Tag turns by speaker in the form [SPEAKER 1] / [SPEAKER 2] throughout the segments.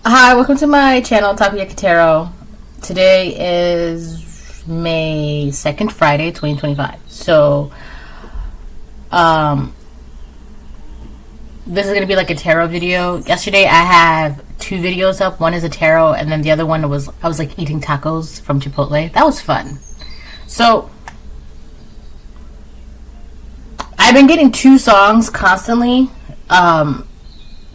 [SPEAKER 1] Hi, welcome to my channel, Taku Yakatero. Today is May 2nd, Friday, 2025. So, this is going to be like a tarot video. Yesterday I have two videos up. One is a tarot, and then the other one was, I was like eating tacos from Chipotle. That was fun. So, I've been getting two songs constantly,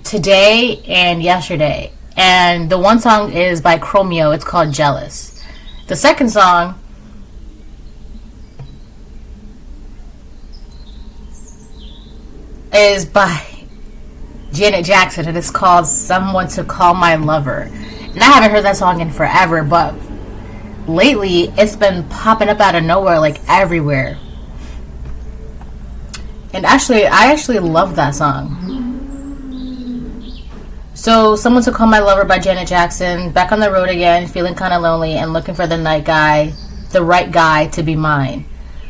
[SPEAKER 1] today and yesterday. And the one song is by Chromeo. It's called Jealous. The second song is by Janet Jackson, and it's called Someone to Call My Lover. And I haven't heard that song in forever, but lately it's been popping up out of nowhere, like everywhere. And I actually love that song. So, Someone to Call My Lover by Janet Jackson. Back on the road again, feeling kind of lonely and looking for the right guy to be mine.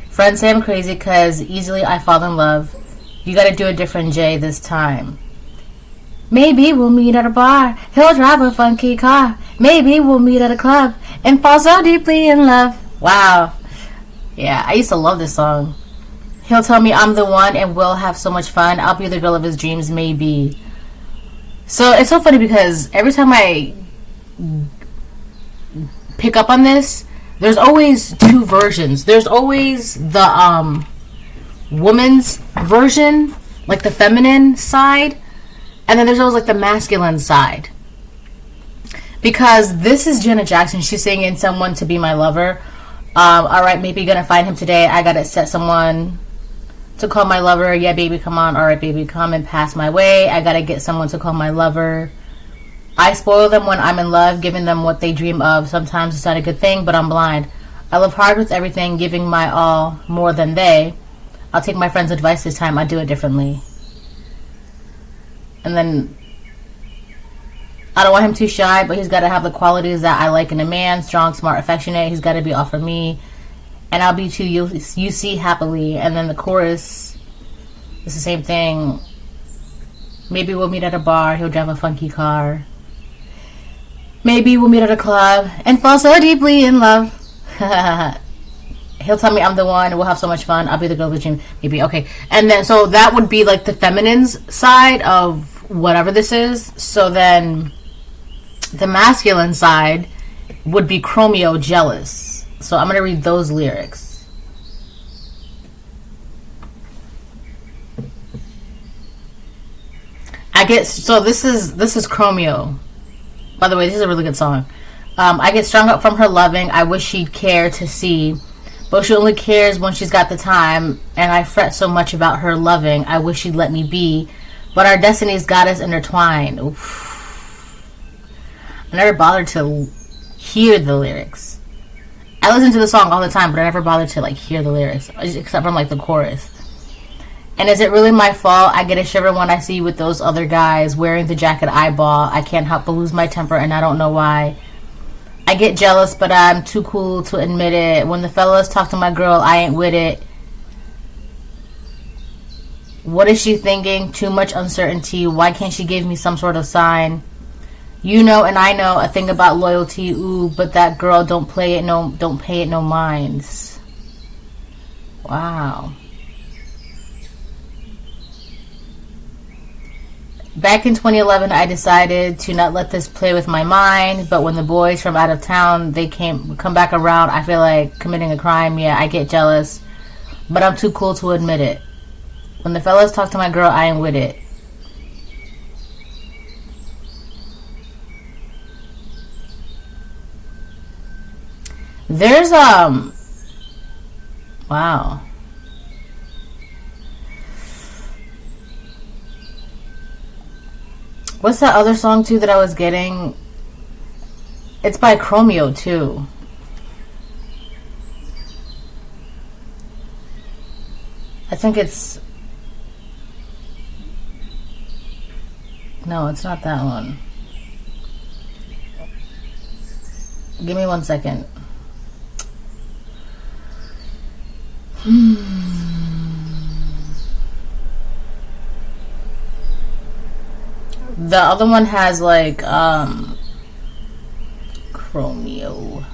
[SPEAKER 1] Friends say I'm crazy because easily I fall in love. You gotta do a different J this time. Maybe we'll meet at a bar. He'll drive a funky car. Maybe we'll meet at a club and fall so deeply in love. Wow. Yeah, I used to love this song. He'll tell me I'm the one and we'll have so much fun. I'll be the girl of his dreams, maybe. So it's so funny because every time I pick up on this, there's always two versions. There's always the woman's version, like the feminine side, and then there's always like the masculine side. Because this is Janet Jackson. She's singing Someone to Be My Lover. Alright, maybe you're gonna find him today. I gotta set someone to call my lover. Yeah, baby, come on. Alright, baby, come and pass my way. I gotta get someone to call my lover. I spoil them when I'm in love, giving them what they dream of. Sometimes it's not a good thing, but I'm blind. I love hard with everything, giving my all more than they. I'll take my friend's advice this time. I do it differently. And then, I don't want him too shy, but he's gotta have the qualities that I like in a man. Strong, smart, affectionate. He's gotta be all for me. And I'll be too, you see happily. And then the chorus is the same thing. Maybe we'll meet at a bar. He'll drive a funky car. Maybe we'll meet at a club and fall so deeply in love. He'll tell me I'm the one. We'll have so much fun. I'll be the girl of the dream. Maybe. Okay. And then, so that would be like the feminine's side of whatever this is. So then the masculine side would be Chromeo, Jealous. So I'm going to read those lyrics. So this is Chromeo. By the way, this is a really good song. I get strung up from her loving. I wish she'd care to see, but she only cares when she's got the time. And I fret so much about her loving. I wish she'd let me be, but our destinies got us intertwined. Oof. I never bothered to hear the lyrics. I listen to the song all the time, but I never bothered to like hear the lyrics, except from like the chorus. And is it really my fault? I get a shiver when I see you with those other guys wearing the jacket I bought. I can't help but lose my temper, and I don't know why. I get jealous, but I'm too cool to admit it. When the fellas talk to my girl, I ain't with it. What is she thinking? Too much uncertainty. Why can't she give me some sort of sign? You know and I know a thing about loyalty, ooh, but that girl don't pay it no minds. Wow. Back in 2011, I decided to not let this play with my mind, but when the boys from out of town, they come back around, I feel like committing a crime. Yeah, I get jealous, but I'm too cool to admit it. When the fellas talk to my girl, I ain't with it. There's wow. What's that other song too that I was getting? It's by Chromeo too. I think it's, no, it's not that one. Give me 1 second. The other one has like Chromeo.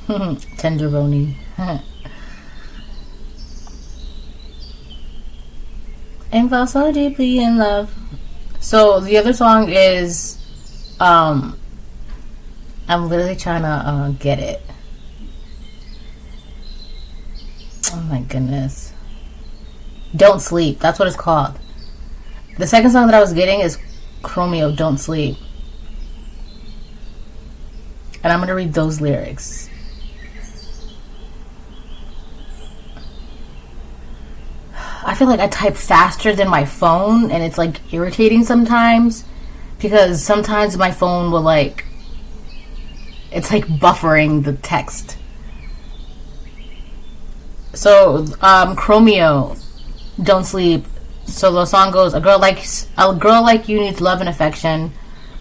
[SPEAKER 1] Tenderoni. And fell so deeply in love. So the other song is I'm literally trying to get it. Oh my goodness. Don't Sleep. That's what it's called. The second song that I was getting is Chromeo, Don't Sleep. And I'm going to read those lyrics. I feel like I type faster than my phone, and it's like irritating sometimes, because sometimes my phone will like, it's like buffering the text. So Chromeo, Don't Sleep. So the song goes, a girl like you needs love and affection,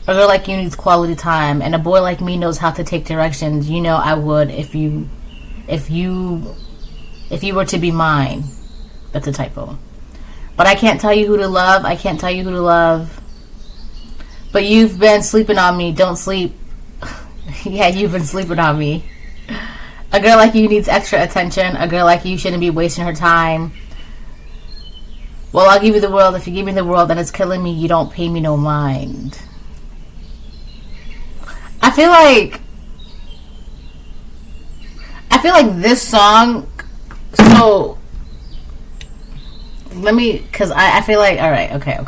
[SPEAKER 1] a girl like you needs quality time, and a boy like me knows how to take directions. You know I would if you were to be mine. That's a typo. But I can't tell you who to love. I can't tell you who to love. But you've been sleeping on me. Don't sleep. Yeah, you've been sleeping on me. A girl like you needs extra attention. A girl like you shouldn't be wasting her time. Well, I'll give you the world. If you give me the world and it's killing me, you don't pay me no mind. I feel like this song, so let me, because I feel like, all right, okay.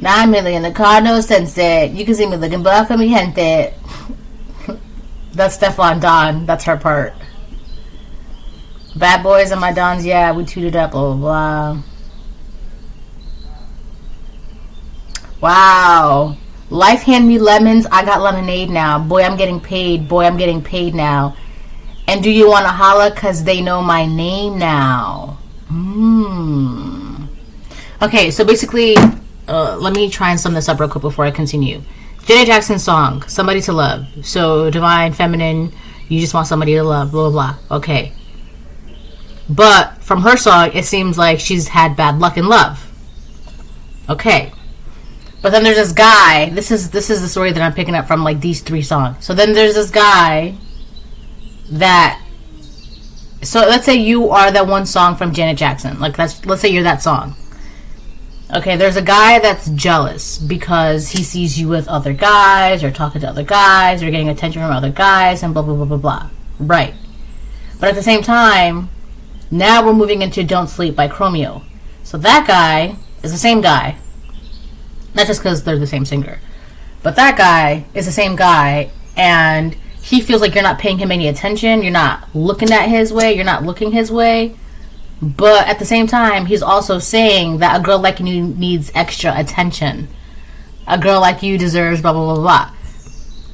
[SPEAKER 1] 9 million, the car no sense it. You can see me looking bad for me, gente. That's Stefan Don. That's her part. Bad boys and my dons, yeah, we tooted up, blah, blah, blah. Wow. Life hand me lemons, I got lemonade now. Boy, I'm getting paid. Boy, I'm getting paid now. And do you want to holla? Because they know my name now. Okay, so basically, let me try and sum this up real quick before I continue. Janet Jackson's song, Somebody to Love. So, divine, feminine, you just want somebody to love, blah, blah, blah. Okay. But from her song, it seems like she's had bad luck in love. Okay. But then there's this guy. This is the story that I'm picking up from like these 3 songs. So then there's this guy that, so let's say you are that one song from Janet Jackson. Like let's say you're that song. Okay, there's a guy that's jealous because he sees you with other guys, or talking to other guys, or getting attention from other guys, and blah blah blah blah blah. Right. But at the same time, now we're moving into Don't Sleep by Chromeo. So that guy is the same guy. Not just because they're the same singer. But that guy is the same guy, and he feels like you're not paying him any attention. You're not looking at his way. You're not looking his way. But at the same time, he's also saying that a girl like you needs extra attention. A girl like you deserves blah, blah, blah, blah.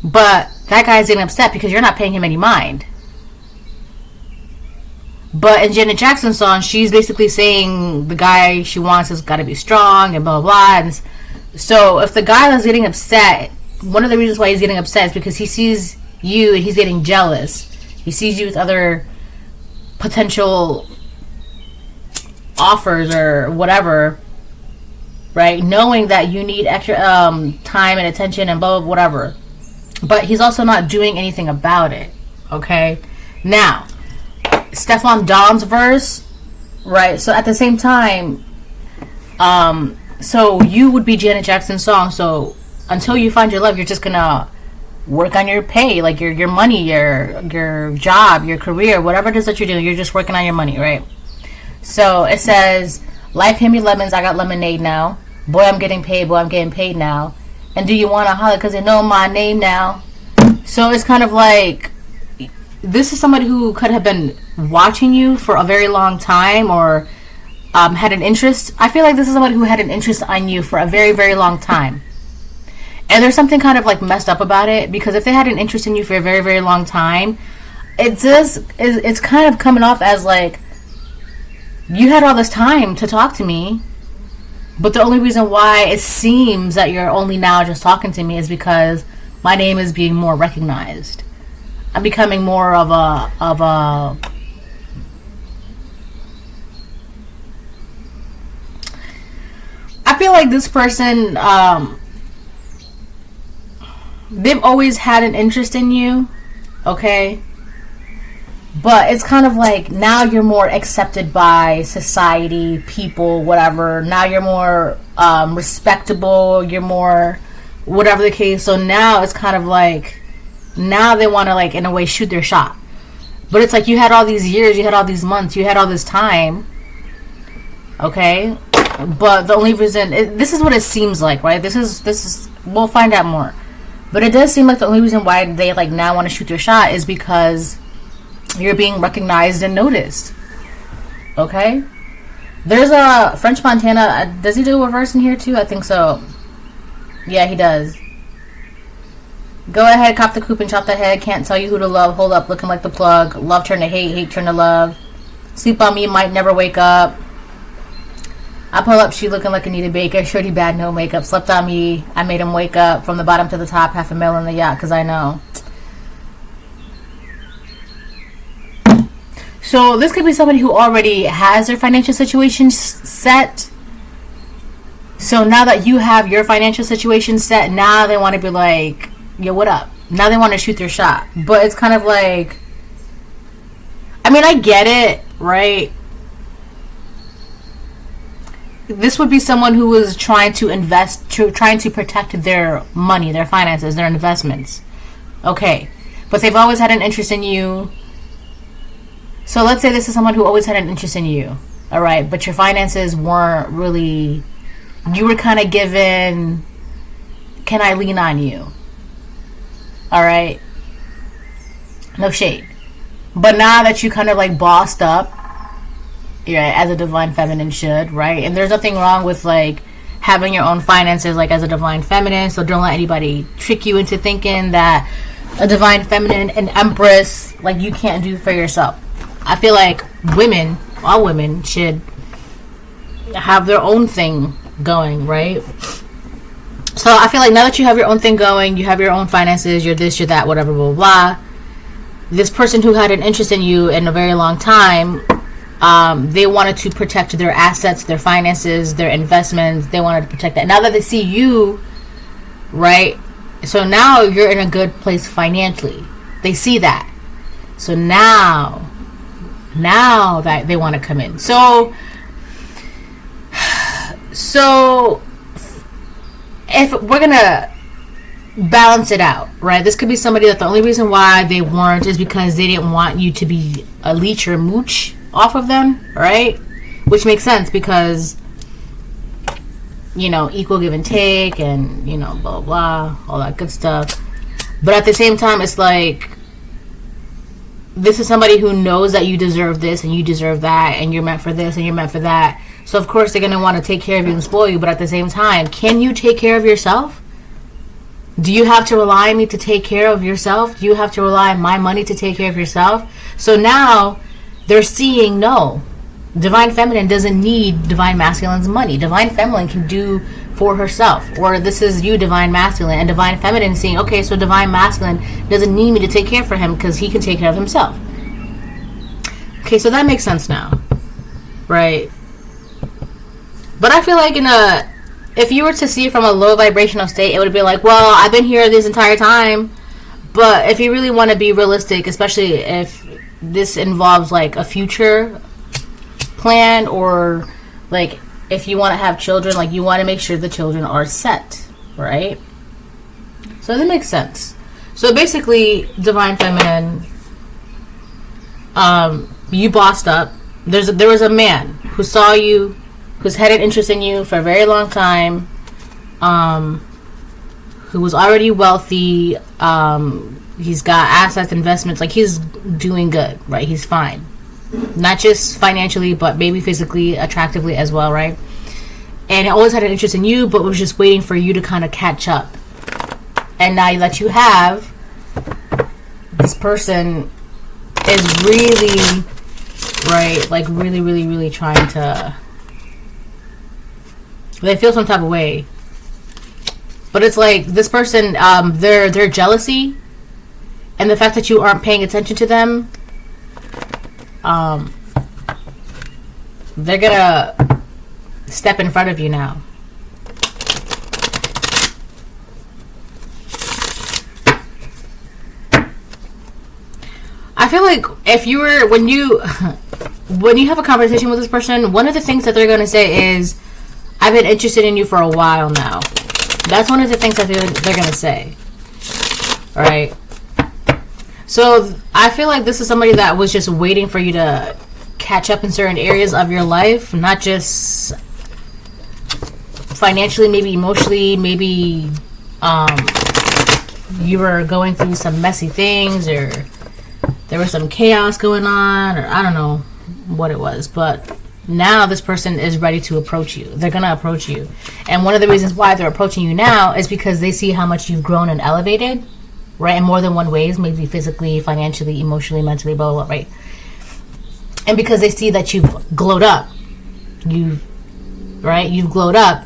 [SPEAKER 1] But that guy's getting upset because you're not paying him any mind. But in Janet Jackson's song, she's basically saying the guy she wants has got to be strong and blah, blah, blah. And so if the guy that's getting upset, one of the reasons why he's getting upset is because he sees you and he's getting jealous. He sees you with other potential offers or whatever, right? Knowing that you need extra time and attention and blah, blah, whatever. But he's also not doing anything about it, okay? Now, Stefan Don's verse, right? So at the same time, so you would be Janet Jackson's song. So until you find your love, you're just gonna work on your pay, like your money, your job, your career, whatever it is that you're doing. You're just working on your money, right? So it says, life hand me lemons, I got lemonade now. Boy, I'm getting paid. Boy, I'm getting paid now. And do you want to holler because they know my name now? So it's kind of like, this is somebody who could have been watching you for a very long time, or had an interest. I feel like this is somebody who had an interest on you for a very, very long time. And there's something kind of like messed up about it, because if they had an interest in you for a very, very long time, it's kind of coming off as like, you had all this time to talk to me, but the only reason why it seems that you're only now just talking to me is because my name is being more recognized. I'm becoming more of a I feel like this person, they've always had an interest in you, okay? But it's kind of like now you're more accepted by society, people, whatever. Now you're more respectable, you're more whatever the case. So now it's kind of like, now they want to, like, in a way, shoot their shot. But it's like you had all these years, you had all these months, you had all this time, okay? But the only reason, this is what it seems like, right? This is, we'll find out more. But it does seem like the only reason why they, like, now want to shoot their shot is because you're being recognized and noticed, okay? There's a French Montana. Does he do a reverse in here too? I think so. Yeah, he does. Go ahead, cop the coupe and chop the head. Can't tell you who to love. Hold up, looking like the plug. Love turn to hate, hate turn to love. Sleep on me, might never wake up. I pull up, she looking like Anita Baker. Shorty bad, no makeup. Slept on me, I made him wake up. From the bottom to the top, $500,000 in the yacht, cause I know. So this could be somebody who already has their financial situation set. So now that you have your financial situation set, now they want to be like, yo, what up? Now they want to shoot their shot. But it's kind of like, I mean, I get it, right? This would be someone who was trying to invest, trying to protect their money, their finances, their investments. Okay. But they've always had an interest in you. So let's say this is someone who always had an interest in you. All right. But your finances weren't really, you were kind of given, can I lean on you? All right. No shade. But now that you kind of like bossed up, yeah, as a divine feminine should, right? And there's nothing wrong with like having your own finances like as a divine feminine. So don't let anybody trick you into thinking that a divine feminine, an empress, like you can't do for yourself. I feel like women, all women should have their own thing going, right? So I feel like now that you have your own thing going, you have your own finances, you're this, you're that, whatever, blah, blah, blah. This person who had an interest in you in a very long time, they wanted to protect their assets, their finances, their investments. They wanted to protect that. Now that they see you, right? So now you're in a good place financially. They see that. So now that they want to come in. So if we're going to balance it out, right? This could be somebody that the only reason why they weren't is because they didn't want you to be a leech or mooch off of them, right? Which makes sense because, you know, equal give and take and, you know, blah, blah, all that good stuff. But at the same time, it's like, this is somebody who knows that you deserve this and you deserve that and you're meant for this and you're meant for that. So, of course, they're going to want to take care of you and spoil you. But at the same time, can you take care of yourself? Do you have to rely on me to take care of yourself? Do you have to rely on my money to take care of yourself? So now they're seeing, no, divine feminine doesn't need divine masculine's money. Divine feminine can do for herself. Or this is you, divine masculine, and divine feminine seeing, okay, so divine masculine doesn't need me to take care for him because he can take care of himself. Okay, so that makes sense now, right? But I feel like if you were to see it from a low vibrational state, it would be like, well, I've been here this entire time. But if you really want to be realistic, especially if this involves like a future plan, or like if you want to have children, like you want to make sure the children are set, right? So that makes sense. So basically, divine feminine, you bossed up. There was a man who saw you, who's had an interest in you for a very long time, who was already wealthy. He's got assets, investments, like he's doing good, right? He's fine. Not just financially, but maybe physically, attractively as well, right? And it always had an interest in you, but was just waiting for you to kind of catch up. And now that you have, this person is really, right, like really, really, really trying to, they feel some type of way. But it's like this person, their jealousy and the fact that you aren't paying attention to them, they're gonna step in front of you now. I feel like if you were, when you have a conversation with this person, one of the things that they're going to say is, I've been interested in you for a while now. That's one of the things that they're going to say. Alright? So, I feel like this is somebody that was just waiting for you to catch up in certain areas of your life, not just financially, maybe emotionally, maybe you were going through some messy things, or there was some chaos going on, or I don't know what it was, but now this person is ready to approach you. They're gonna approach you, and one of the reasons why they're approaching you now is because they see how much you've grown and elevated, right, in more than one ways, maybe physically, financially, emotionally, mentally, blah, blah, blah, right? And because they see that you've glowed up, you've glowed up,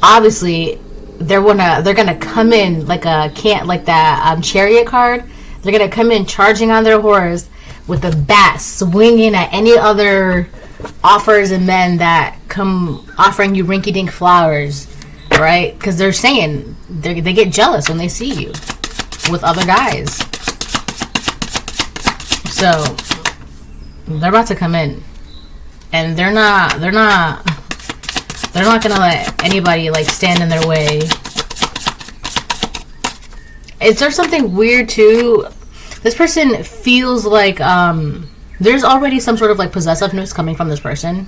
[SPEAKER 1] obviously they're gonna come in like that chariot card. They're gonna come in charging on their horse with a bat, swinging at any other offers and men that come offering you rinky-dink flowers, right? Because they're saying they get jealous when they see you with other guys. So they're about to come in, and they're not gonna let anybody like stand in their way. Is there something weird too? This person feels like there's already some sort of like possessiveness coming from this person,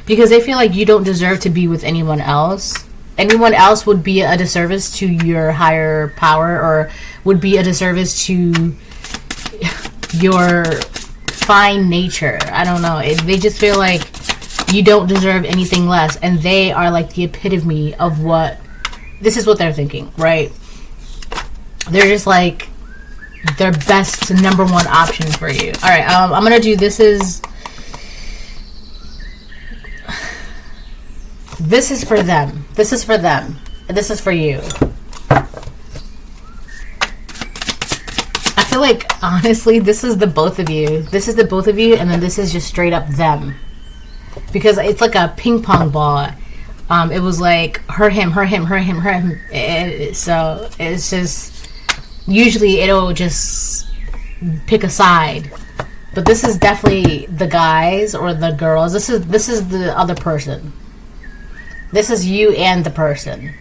[SPEAKER 1] because they feel like you don't deserve to be with anyone else. Anyone else would be a disservice to your higher power, or would be a disservice to your fine nature. I don't know. They just feel like you don't deserve anything less, and they are like the epitome of what. This is what they're thinking, right? They're just like their best number one option for you. All right, I'm gonna do this is for them. This is for them. This is for you. I feel like honestly, this is the both of you. This is the both of you, and then this is just straight up them, because it's like a ping pong ball. It was like her, him, her, him, her, him, her, him. So it's just. Usually it'll just pick a side, but this is definitely the guys or the girls. This is the other person. This is you and the person.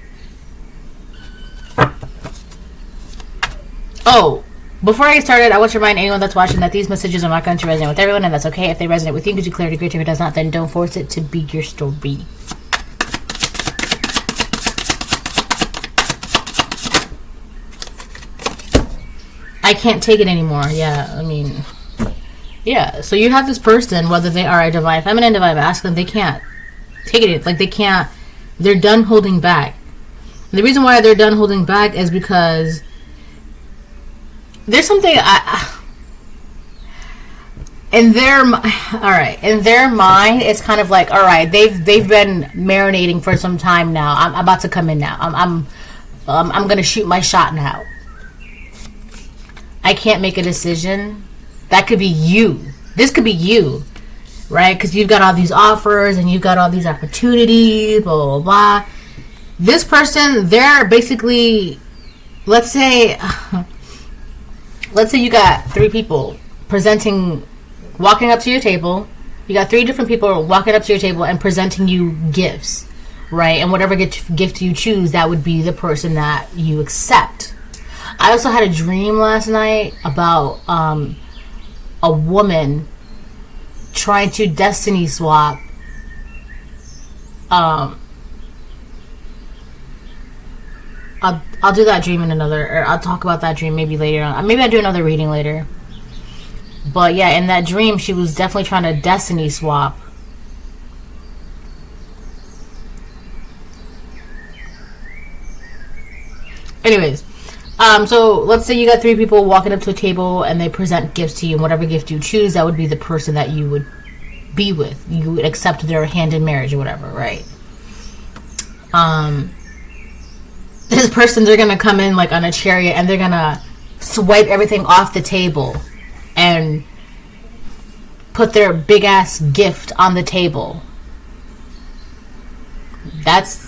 [SPEAKER 1] Oh, before I get started, I want to remind anyone that's watching that these messages are not going to resonate with everyone, and that's okay. If they resonate with you, because you clarity great. If it does not, then don't force it to be your story. I can't take it anymore. Yeah, I mean, yeah. So you have this person, whether they are a divine feminine, divine masculine, they can't take it. Like, they can't. They're done holding back. And the reason why they're done holding back is because there's something in their mind. It's kind of like, all right, they've been marinating for some time now. I'm about to come in now. I'm gonna shoot my shot now. I can't make a decision. That could be you. This could be you, right? Because you've got all these offers and you've got all these opportunities, blah, blah, blah. This person, they're basically, let's say you got three people walking up to your table. You got three different people walking up to your table and presenting you gifts, right? And whatever gift you choose, that would be the person that you accept. I also had a dream last night about a woman trying to destiny swap I'll do that dream in or I'll talk about that dream maybe later on. Maybe I'll do another reading later. But yeah, in that dream, she was definitely trying to destiny swap. Anyways, so let's say you got three people walking up to a table and they present gifts to you, and whatever gift you choose, that would be the person that you would be with. You would accept their hand in marriage or whatever, right? this person, they're gonna come in like on a chariot and they're gonna swipe everything off the table and put their big ass gift on the table. That's,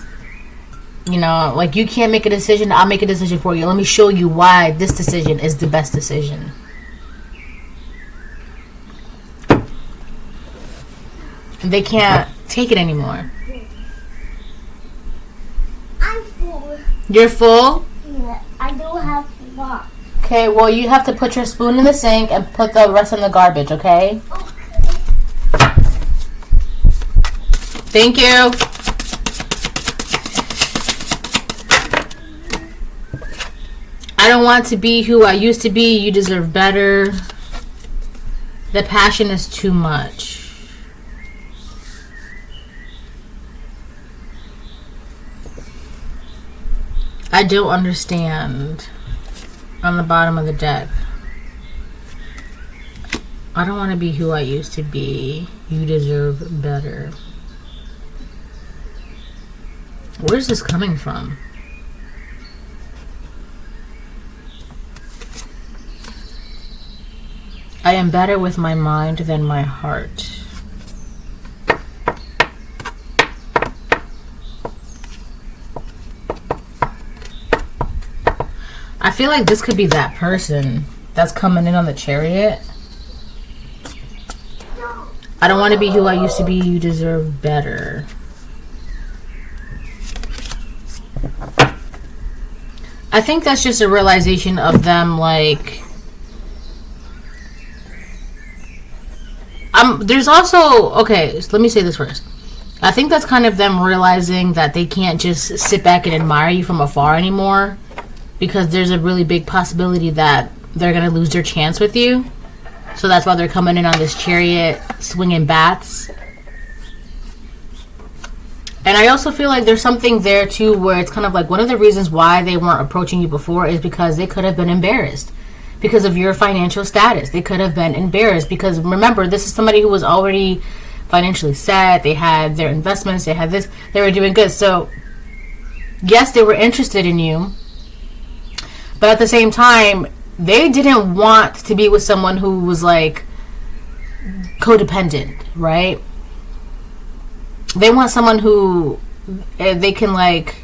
[SPEAKER 1] you know, like, you can't make a decision, I'll make a decision for you. Let me show you why this decision is the best decision. They can't take it anymore.
[SPEAKER 2] I'm full.
[SPEAKER 1] You're full?
[SPEAKER 2] Yeah, I don't have to walk.
[SPEAKER 1] Okay, well, you have to put your spoon in the sink and put the rest in the garbage, okay?
[SPEAKER 2] Okay.
[SPEAKER 1] Thank you. I don't want to be who I used to be. You deserve better. The passion is too much. I don't understand. On the bottom of the deck. I don't want to be who I used to be. You deserve better. Where's this coming from? I am better with my mind than my heart. I feel like this could be that person that's coming in on the chariot. I don't want to be who I used to be. You deserve better. I think that's just a realization of them, like... there's also... Okay, so let me say this first. I think that's kind of them realizing that they can't just sit back and admire you from afar anymore. Because there's a really big possibility that they're going to lose their chance with you. So that's why they're coming in on this chariot, swinging bats. And I also feel like there's something there, too, where it's kind of like one of the reasons why they weren't approaching you before is because they could have been embarrassed. Because of your financial status. They could have been embarrassed. Because, remember, this is somebody who was already financially set. They had their investments. They had this. They were doing good. So, yes, they were interested in you. But at the same time, they didn't want to be with someone who was, like, codependent, right? They want someone who they can, like,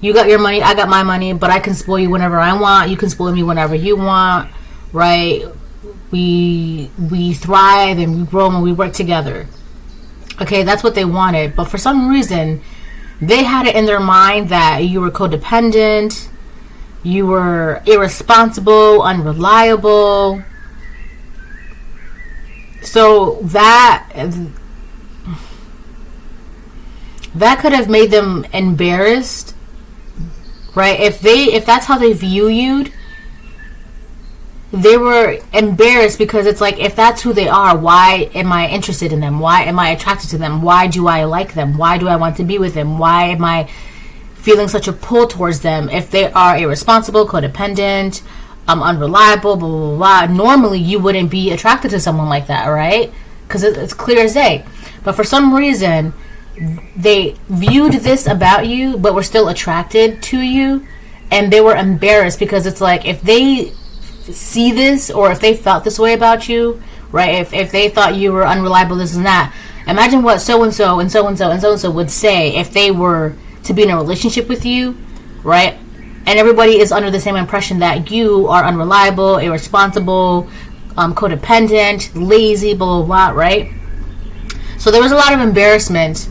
[SPEAKER 1] you got your money, I got my money, but I can spoil you whenever I want. You can spoil me whenever you want, right? We thrive and we grow and we work together. Okay, that's what they wanted. But for some reason, they had it in their mind that you were codependent. You were irresponsible, unreliable. So that could have made them embarrassed, right? If that's how they view you, they were embarrassed because it's like, if that's who they are, why am I interested in them? Why am I attracted to them? Why do I like them? Why do I want to be with them? Why am I feeling such a pull towards them? If they are irresponsible, codependent, unreliable, blah, blah, blah, blah, normally you wouldn't be attracted to someone like that, right? Because it's clear as day. But for some reason, they viewed this about you, but were still attracted to you, and they were embarrassed because it's like, if they see this, or if they felt this way about you, right? If they thought you were unreliable, this and that, imagine what so-and-so and so-and-so and so-and-so would say if they were to be in a relationship with you, right? And everybody is under the same impression that you are unreliable, irresponsible, codependent, lazy, blah, blah, blah, right? So there was a lot of embarrassment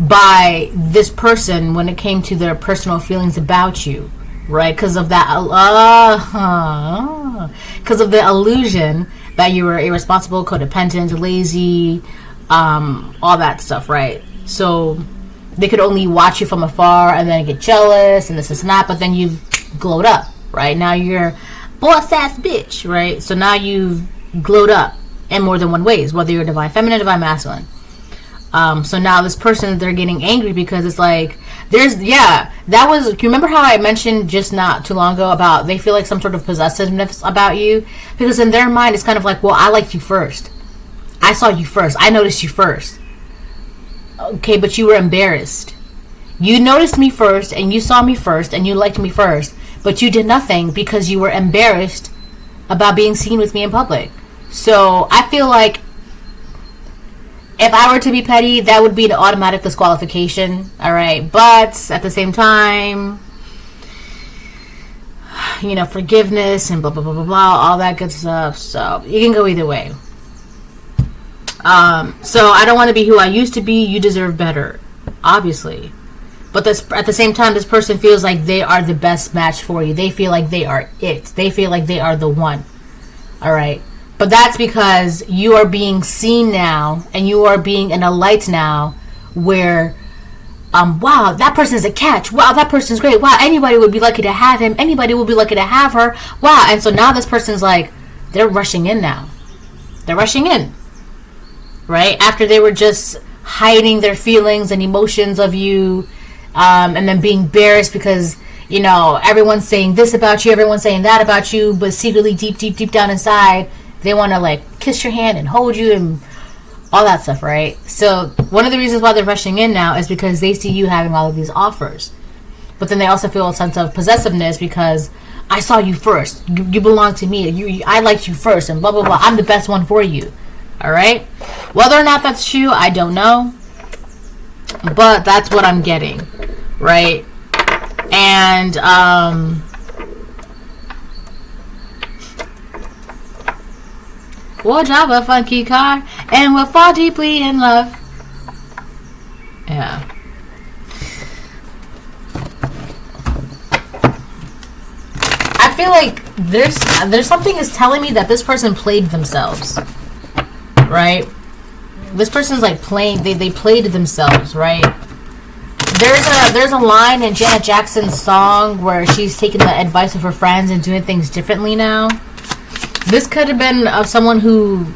[SPEAKER 1] by this person when it came to their personal feelings about you, right? Because of that, because of the illusion that you were irresponsible, codependent, lazy, all that stuff, right? So they could only watch you from afar and then get jealous and this and that, but then you've glowed up, right? Now you're boss ass bitch, right? So now you've glowed up in more than one ways, whether you're divine feminine, divine masculine. So now this person, they're getting angry because it's like, that was, you remember how I mentioned just not too long ago about they feel like some sort of possessiveness about you? Because in their mind, it's kind of like, well, I liked you first. I saw you first. I noticed you first. Okay, but you were embarrassed. You noticed me first, and you saw me first, and you liked me first, but you did nothing because you were embarrassed about being seen with me in public. So I feel like if I were to be petty, that would be an automatic disqualification. All right. But at the same time, you know, forgiveness and blah, blah, blah, blah, blah, all that good stuff. So you can go either way. So I don't want to be who I used to be. You deserve better, obviously. But this, at the same time, this person feels like they are the best match for you. They feel like they are it. They feel like they are the one. All right. But that's because you are being seen now, and you are being in a light now where, wow, that person is a catch. Wow, that person's great. Wow, anybody would be lucky to have him. Anybody would be lucky to have her. Wow. And so now this person's like, they're rushing in now. They're rushing in. Right? After they were just hiding their feelings and emotions of you, and then being embarrassed because, you know, everyone's saying this about you, everyone's saying that about you, but secretly deep down inside, they want to like kiss your hand and hold you and all that stuff, right? So one of the reasons why they're rushing in now is because they see you having all of these offers. But then they also feel a sense of possessiveness because I saw you first. You belong to me. I liked you first and blah, blah, blah. I'm the best one for you. All right? Whether or not that's true, I don't know. But that's what I'm getting, right? And, we'll drive a funky car and we'll fall deeply in love. Yeah. I feel like there's something is telling me that this person played themselves, right? This person's like playing. They played themselves, right? There's a line in Janet Jackson's song where she's taking the advice of her friends and doing things differently now. This could have been of someone who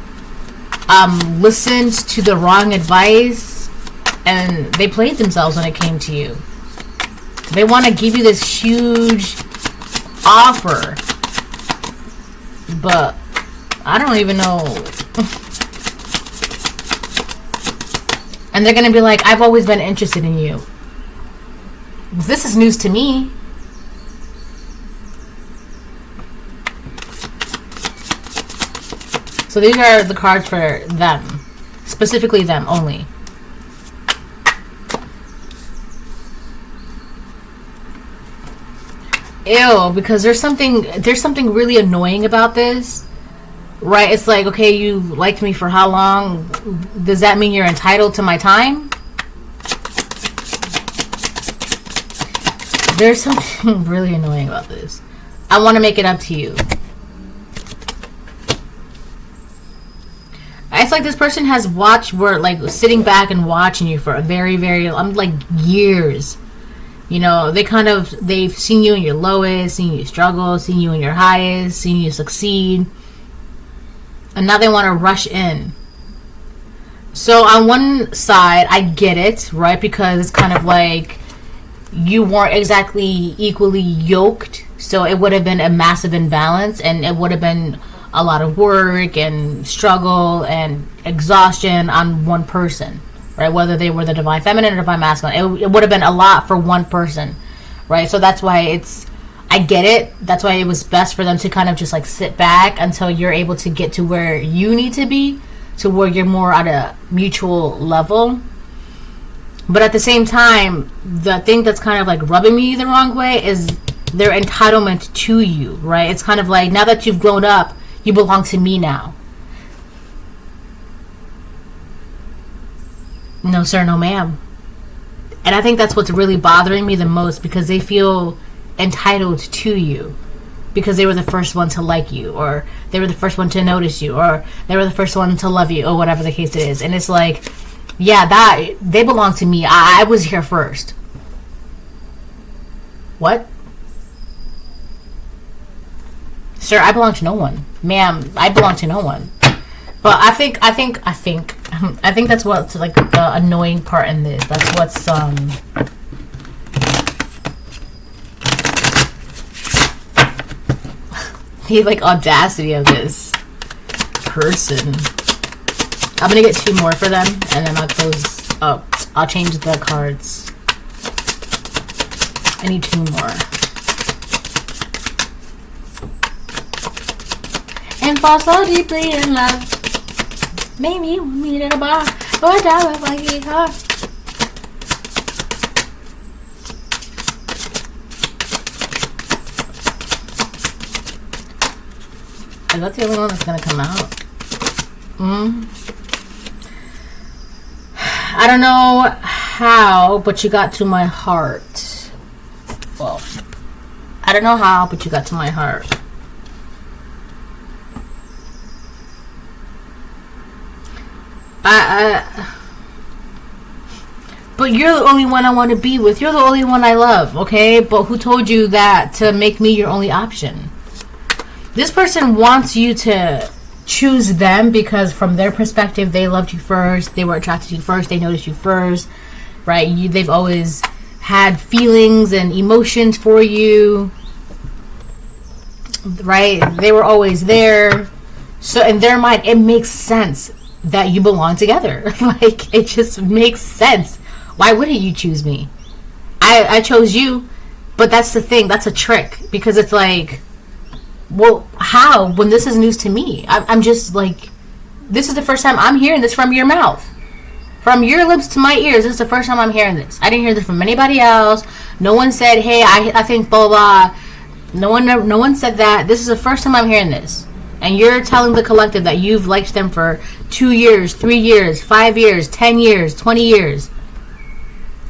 [SPEAKER 1] listened to the wrong advice and they played themselves when it came to you. They want to give you this huge offer, but I don't even know. And they're going to be like, I've always been interested in you. This is news to me. So these are the cards for them. Specifically them only. Ew, because there's something really annoying about this. Right? It's like, okay, you liked me for how long? Does that mean you're entitled to my time? There's something really annoying about this. I want to make it up to you. It's like this person has we're like sitting back and watching you for a very, very, like years. You know, they've seen you in your lowest, seen you struggle, seen you in your highest, seen you succeed. And now they want to rush in. So on one side, I get it, right? Because it's kind of like you weren't exactly equally yoked. So it would have been a massive imbalance and it would have been a lot of work and struggle and exhaustion on one person, right? Whether they were the divine feminine or divine masculine, it would have been a lot for one person, right? So that's why I get it. That's why it was best for them to kind of just like sit back until you're able to get to where you need to be, to where you're more at a mutual level. But at the same time, the thing that's kind of like rubbing me the wrong way is their entitlement to you, right? It's kind of like, now that you've grown up, you belong to me now. No, sir, no, ma'am. And I think that's what's really bothering me the most, because they feel entitled to you because they were the first one to like you, or they were the first one to notice you, or they were the first one to love you, or whatever the case it is. And it's like, yeah, that they belong to me. I was here first. What? Sir, I belong to no one. Ma'am, I belong to no one. But I think that's what's like the annoying part in this. That's what's the like audacity of this person. I'm gonna get 2 more for them, and then I'll close up. I'll change the cards. I need 2 more. And fall so deeply in love. Maybe we'll meet at a bar or down with my guitar. Is that the only one that's gonna come out? I don't know how, but you got to my heart. Well, I don't know how, but you got to my heart. But you're the only one I want to be with. You're the only one I love, okay? But who told you that to make me your only option? This person wants you to choose them because from their perspective, they loved you first. They were attracted to you first. They noticed you first, right? They've always had feelings and emotions for you, right? They were always there. So in their mind, it makes sense that you belong together. Like, it just makes sense. Why wouldn't you choose me? I chose you, but that's the thing. That's a trick because it's like, well, how? When this is news to me, I'm just like, this is the first time I'm hearing this from your mouth, from your lips to my ears. This is the first time I'm hearing this. I didn't hear this from anybody else. No one said, "Hey, I think blah blah." No one said that. This is the first time I'm hearing this, and you're telling the collective that you've liked them for 2 years, 3 years, 5 years, 10 years, 20 years,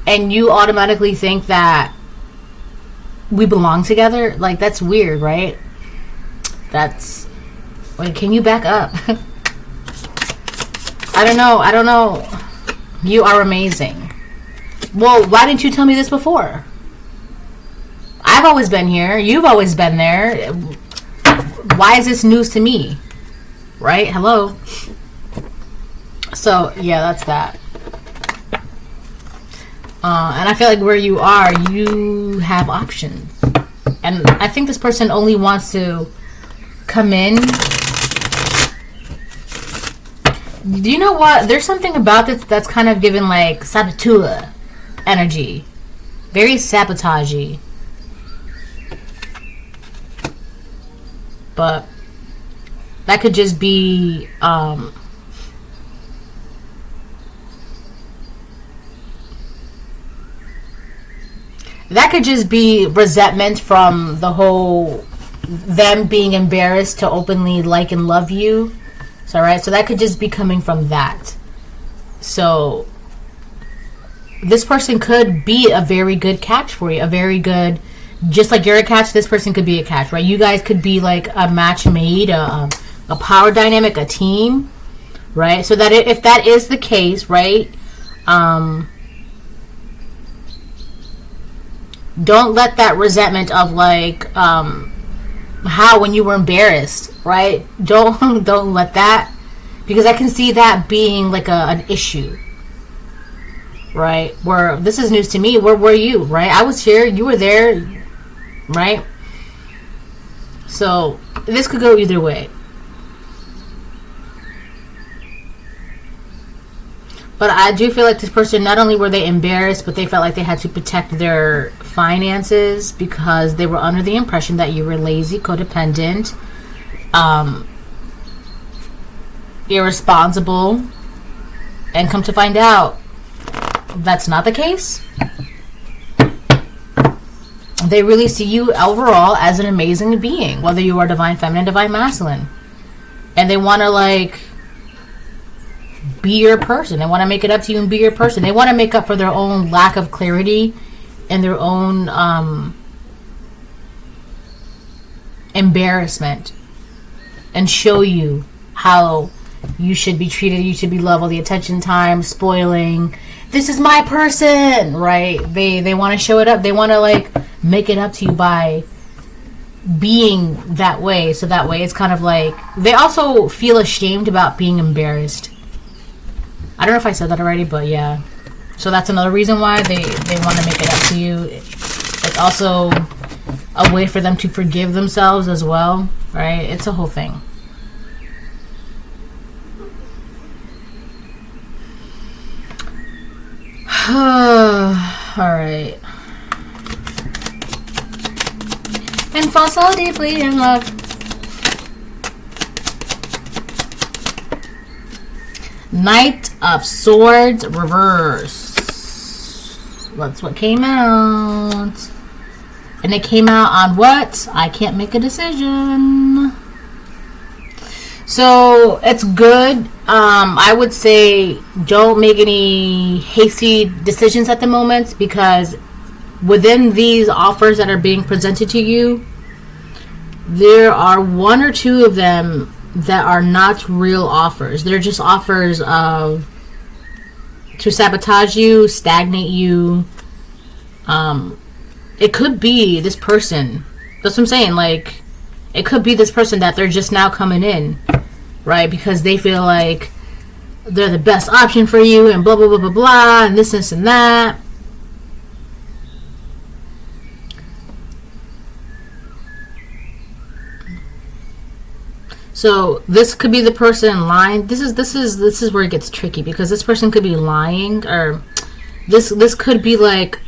[SPEAKER 1] and you automatically think that we belong together. Like, that's weird, right? That's, wait, can you back up? I don't know. You are amazing. Well, why didn't you tell me this before? I've always been here. You've always been there. Why is this news to me? Right? Hello? So, yeah, that's that. And I feel like where you are, you have options. And I think this person only wants to come in. Do you know what? There's something about this that's kind of given like saboteur energy. Very sabotagey. But that could just be that could just be resentment from the whole them being embarrassed to openly like and love you. So, right? So that could just be coming from that. So this person could be a very good catch for you. A very good, just like you're a catch, this person could be a catch, right? You guys could be like a match made, a power dynamic, a team, right? So that if that is the case, right? Don't let that resentment of like how when you were embarrassed, right? Don't let that, because I can see that being like an issue, right? Where this is news to me. Where were you, right? I was here, you were there, right? So this could go either way. But I do feel like this person, not only were they embarrassed, but they felt like they had to protect their finances because they were under the impression that you were lazy, codependent, irresponsible, and come to find out that's not the case. They really see you overall as an amazing being, whether you are divine feminine, divine masculine, and they want to like be your person. They want to make it up to you and be your person. They want to make up for their own lack of clarity and their own embarrassment, and show you how you should be treated. You should be loved. All the attention, time, spoiling. This is my person, right? They want to show it up. They want to like make it up to you by being that way. So that way it's kind of like they also feel ashamed about being embarrassed. I don't know if I said that already, but yeah. So that's another reason why they want to make it up to you. It's also a way for them to forgive themselves as well, right? It's a whole thing. All right. and fall so deeply in love. Knight of Swords reverse. That's what came out. And it came out on what? I can't make a decision. So it's good. I would say don't make any hasty decisions at the moment, because within these offers that are being presented to you, there are one or two of them that are not real offers. They're just offers of to sabotage you, stagnate you. It could be this person. That's what I'm saying. Like, it could be this person that they're just now coming in, right? Because they feel like they're the best option for you, and blah blah blah blah blah, and this and that. So this could be the person lying. This is where it gets tricky, because this person could be lying, or this could be like,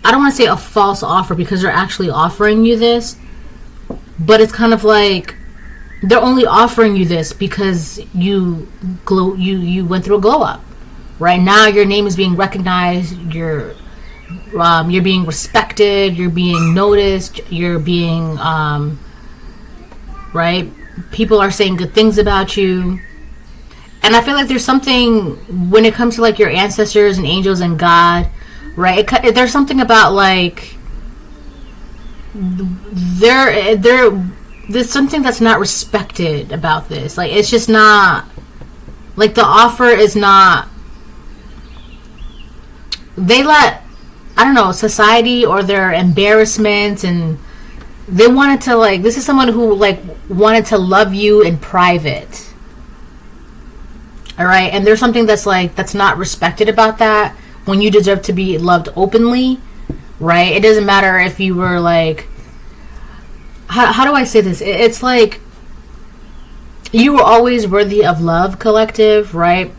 [SPEAKER 1] I don't want to say a false offer, because they're actually offering you this, but it's kind of like they're only offering you this because you went through a glow up. Right now, your name is being recognized. You're being respected. You're being noticed. You're being right. People are saying good things about you. And I feel like there's something when it comes to like your ancestors and angels and God, right? There's something about like there's something that's not respected about this. Like, it's just not, like, the offer is not, they let, I don't know, society or their embarrassment, and they wanted to, like, this is someone who, like, wanted to love you in private. All right? And there's something that's, like, that's not respected about that when you deserve to be loved openly, right? It doesn't matter if you were, like, how do I say this? It's like, you were always worthy of love, collective, right?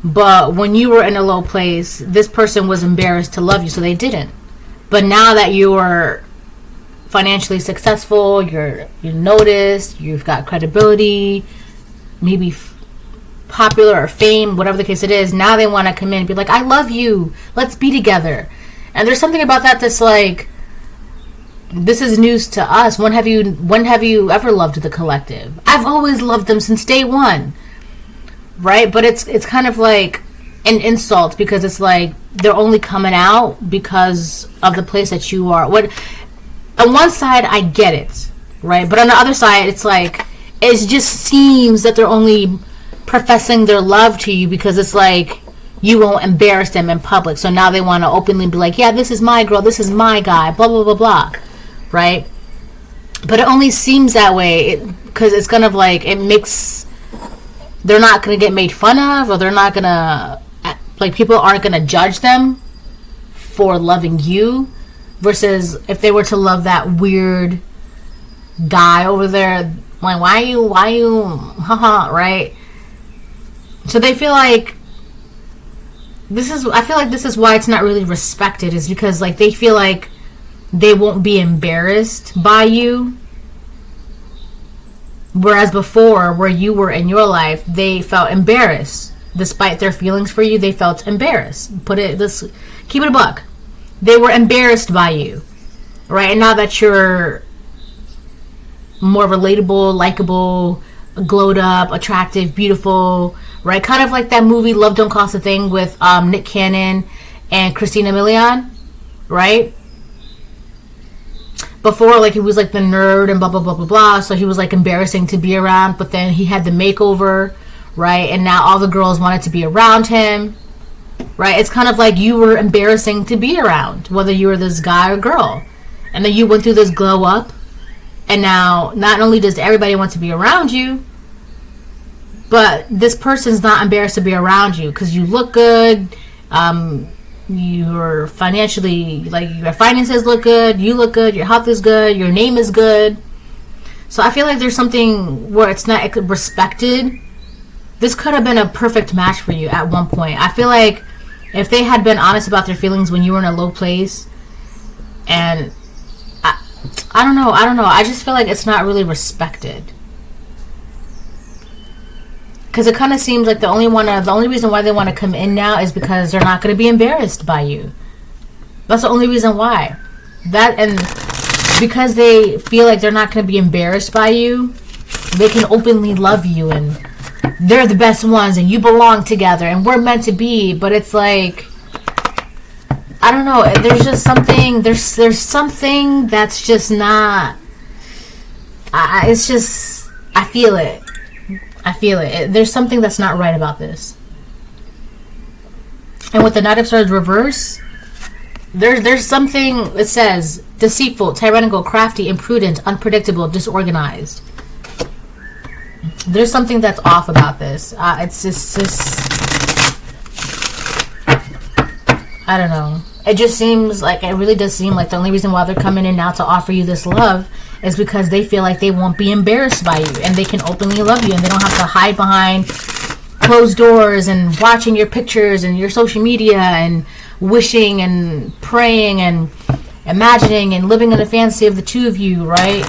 [SPEAKER 1] But when you were in a low place, this person was embarrassed to love you, so they didn't. But now that you're financially successful, you're noticed, you've got credibility, maybe popular or fame, whatever the case it is, now they want to come in and be like, I love you, let's be together. And there's something about that that's like, this is news to us. When have you ever loved the collective? I've always loved them since day one, right? But it's kind of like an insult, because it's like they're only coming out because of the place that you are. What, on one side I get it, right? But on the other side, it's like, it just seems that they're only professing their love to you because it's like you won't embarrass them in public. So now they want to openly be like, yeah, this is my girl, this is my guy, blah blah blah blah. Right? But it only seems that way because it's kind of like, it makes, they're not going to get made fun of, or they're not going to, like, people aren't going to judge them for loving you, versus if they were to love that weird guy over there, like, why you, haha, right? So they feel like, I feel like this is why it's not really respected, is because, like, they feel like they won't be embarrassed by you. Whereas before, where you were in your life, they felt embarrassed. Despite their feelings for you, they felt embarrassed. Keep it a buck. They were embarrassed by you. Right? And now that you're more relatable, likable, glowed up, attractive, beautiful, right? Kind of like that movie Love Don't Cost a Thing with Nick Cannon and Christina Milian, right? Before, like, he was like the nerd and blah blah blah blah blah, so he was like embarrassing to be around, but then he had the makeover, right? And now all the girls wanted to be around him, right? It's kind of like you were embarrassing to be around, whether you were this guy or girl. And then you went through this glow up, and now not only does everybody want to be around you, but this person's not embarrassed to be around you because you look good, you're financially, like, your finances look good, you look good, your health is good, your name is good. So I feel like there's something where it's not respected. This could have been a perfect match for you at one point. I feel like if they had been honest about their feelings when you were in a low place, and I don't know. I just feel like it's not really respected. Because it kind of seems like the only reason why they want to come in now is because they're not going to be embarrassed by you. That's the only reason why. And because they feel like they're not going to be embarrassed by you, they can openly love you and they're the best ones and you belong together and we're meant to be. But it's like, I don't know. There's just something. There's something that's just not. It's just. I feel it. There's something that's not right about this. And with the Knight of Swords reverse, there's something. It says deceitful, tyrannical, crafty, imprudent, unpredictable, disorganized. There's something that's off about this. It's just. I don't know. It just seems like, it really does seem like the only reason why they're coming in now to offer you this love is because they feel like they won't be embarrassed by you and they can openly love you and they don't have to hide behind closed doors and watching your pictures and your social media and wishing and praying and imagining and living in the fantasy of the two of you, right?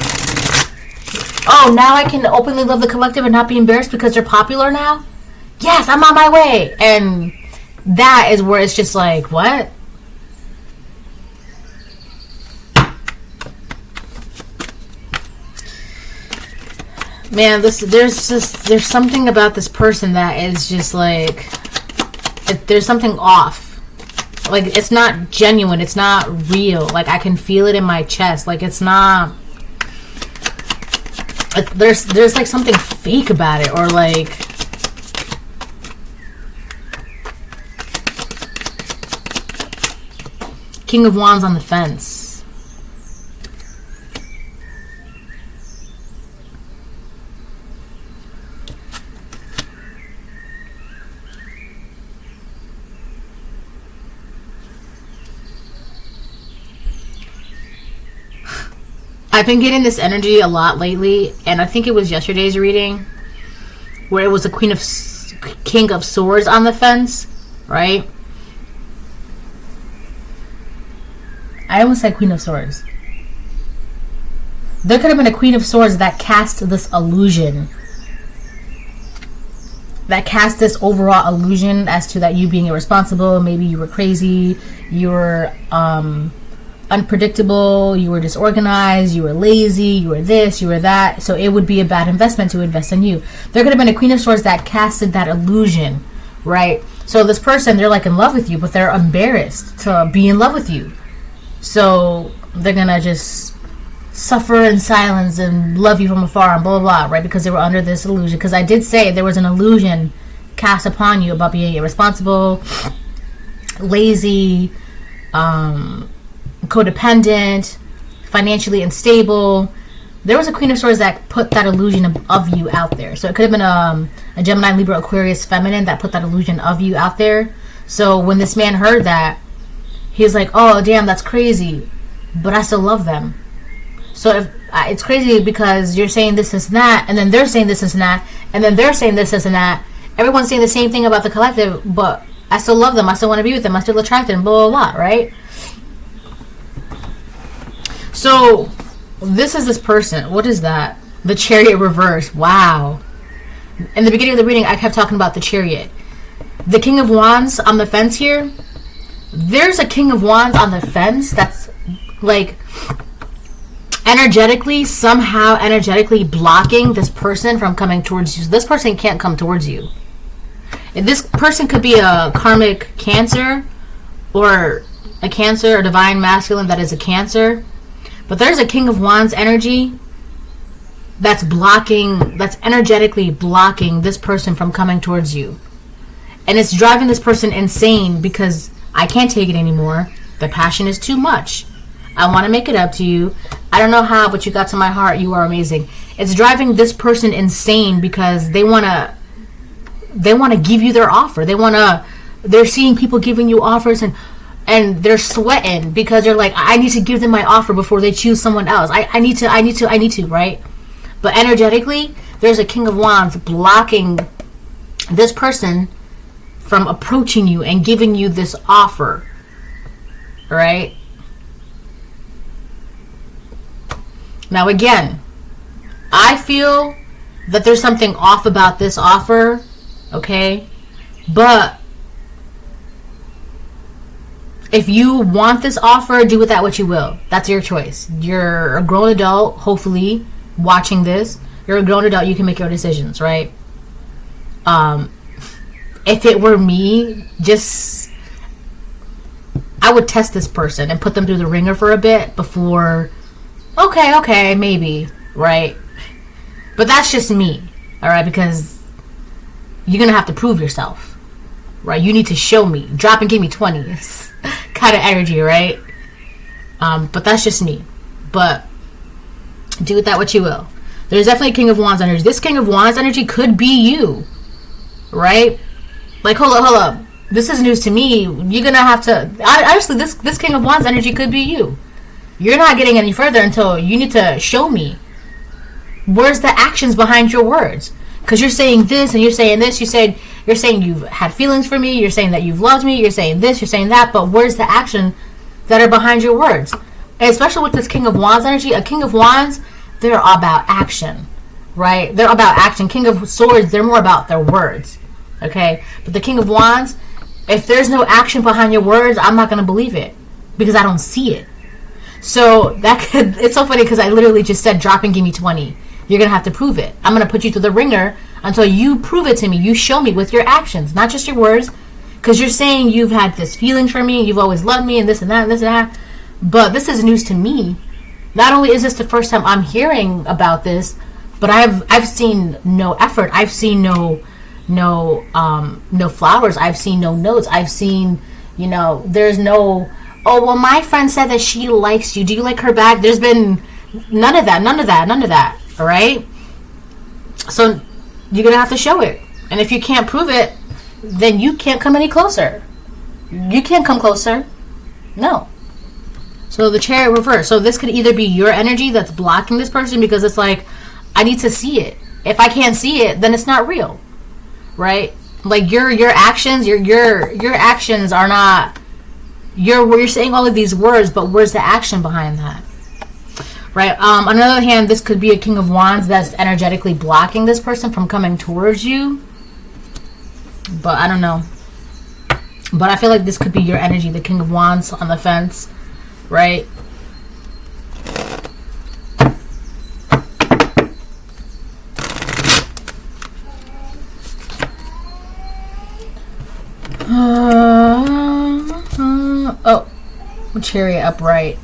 [SPEAKER 1] Oh, now I can openly love the collective and not be embarrassed because they're popular now? Yes, I'm on my way. And that is where it's just like, what? Man, there's something about this person that is just like, there's something off. Like, it's not genuine. It's not real. Like, I can feel it in my chest. Like, it's not. There's like something fake about it, or like. King of Wands on the fence. I've been getting this energy a lot lately, and I think it was yesterday's reading where it was the King of Swords on the fence, right? I almost said Queen of Swords. There could have been a Queen of Swords that cast this illusion. That cast this overall illusion as to that you being irresponsible, maybe you were crazy, you were unpredictable, you were disorganized, you were lazy, you were this, you were that, so it would be a bad investment to invest in you. There could have been a Queen of Swords that casted that illusion, right? So this person, they're like in love with you, but they're embarrassed to be in love with you. So they're gonna just suffer in silence and love you from afar and blah, blah, blah, right? Because they were under this illusion. Because I did say there was an illusion cast upon you about being irresponsible, lazy, codependent, financially unstable. There was a Queen of Swords that put that illusion of you out there. So it could have been a Gemini, Libra, Aquarius, Feminine that put that illusion of you out there. So when this man heard that, he was like, oh, damn, that's crazy, but I still love them. So if it's crazy because you're saying this, and that, and then they're saying this, and that, and then they're saying this, and that. Everyone's saying the same thing about the collective, but I still love them. I still want to be with them. I still attract them, blah, blah, blah, right? So this is this person. What is that? The Chariot reverse. Wow. In the beginning of the reading, I kept talking about the Chariot. The King of Wands on the fence here. There's a King of Wands on the fence that's like somehow energetically blocking this person from coming towards you. So this person can't come towards you. And this person could be a karmic Cancer, or a Cancer, or divine masculine that is a Cancer. But there's a King of Wands energy that's energetically blocking this person from coming towards you. And it's driving this person insane because I can't take it anymore. The passion is too much. I want to make it up to you. I don't know how, but you got to my heart. You are amazing. It's driving this person insane because they want to give you their offer. They're seeing people giving you offers and they're sweating because they're like, I need to give them my offer before they choose someone else. I need to, right? But energetically, there's a King of Wands blocking this person from approaching you and giving you this offer, right? Now again, I feel that there's something off about this offer, okay? But if you want this offer, do with that what you will. That's your choice. You're a grown adult, hopefully, watching this. You're a grown adult, you can make your decisions, right? If it were me, I would test this person and put them through the ringer for a bit before, okay, maybe, right? But that's just me, all right? Because you're going to have to prove yourself, right? You need to show me. Drop and give me 20s kind of energy, right? But that's just me. But do with that what you will. There's definitely King of Wands energy. This King of Wands energy could be you, right? Like, hold up. This is news to me. You're going to have to... Honestly, this King of Wands energy could be you. You're not getting any further until you need to show me. Where's the actions behind your words? Because you're saying this and you're saying this. You're saying you've had feelings for me. You're saying that you've loved me. You're saying this. You're saying that. But where's the action that are behind your words? And especially with this King of Wands energy. A King of Wands, they're about action, right? They're about action. King of Swords, they're more about their words, okay? But the King of Wands, if there's no action behind your words, I'm not going to believe it because I don't see it. So it's so funny because I literally just said drop and give me 20. You're going to have to prove it. I'm going to put you through the ringer until you prove it to me. You show me with your actions, not just your words. Because you're saying you've had this feelings for me, you've always loved me, and this and that and this and that. But this is news to me. Not only is this the first time I'm hearing about this, but I've seen no effort. I've seen no flowers. I've seen no notes. I've seen, there's no, oh, well, my friend said that she likes you. Do you like her back? There's been none of that. All right? So you're going to have to show it. And if you can't prove it, then you can't come any closer. You can't come closer. No. So the Chariot reverse. So this could either be your energy that's blocking this person because it's like, I need to see it. If I can't see it, then it's not real. Right? Like your actions, your actions are not, you're saying all of these words, but where's the action behind that? Right? On the other hand, this could be a King of Wands that's energetically blocking this person from coming towards you. But I don't know. But I feel like this could be your energy, the King of Wands on the fence. Right? Oh, Chariot upright.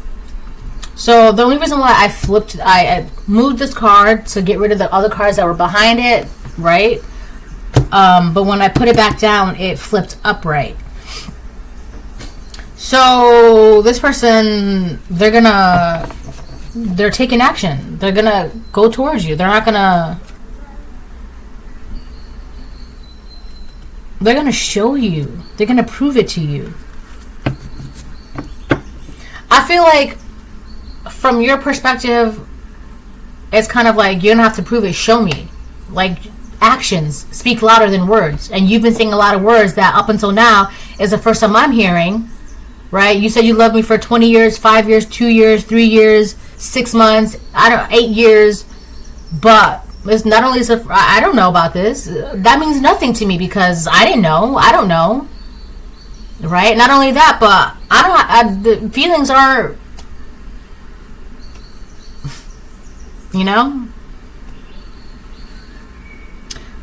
[SPEAKER 1] So the only reason why I moved this card to get rid of the other cards that were behind it, right? But when I put it back down, it flipped upright. So this person, they're taking action. They're gonna go towards you. They're gonna show you. They're gonna prove it to you. I feel like from your perspective, it's kind of like you don't have to prove it. Show me. Like actions speak louder than words. And you've been saying a lot of words that up until now is the first time I'm hearing. Right? You said you loved me for 20 years, 5 years, 2 years, 3 years, 6 months, 8 years. But it's not only I don't know about this. That means nothing to me because I didn't know. I don't know. Right? Not only that, but the feelings are,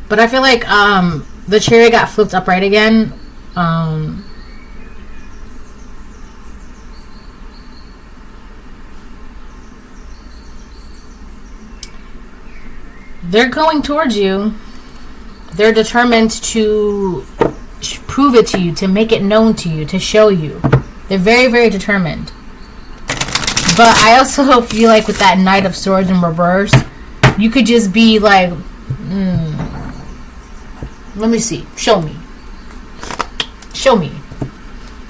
[SPEAKER 1] But I feel like the Chariot got flipped upright again. They're going towards you. They're determined to prove it to you, to make it known to you, to show you. They're very, very determined. But I also feel like with that Knight of Swords in reverse, you could just be like, let me see. Show me. Show me.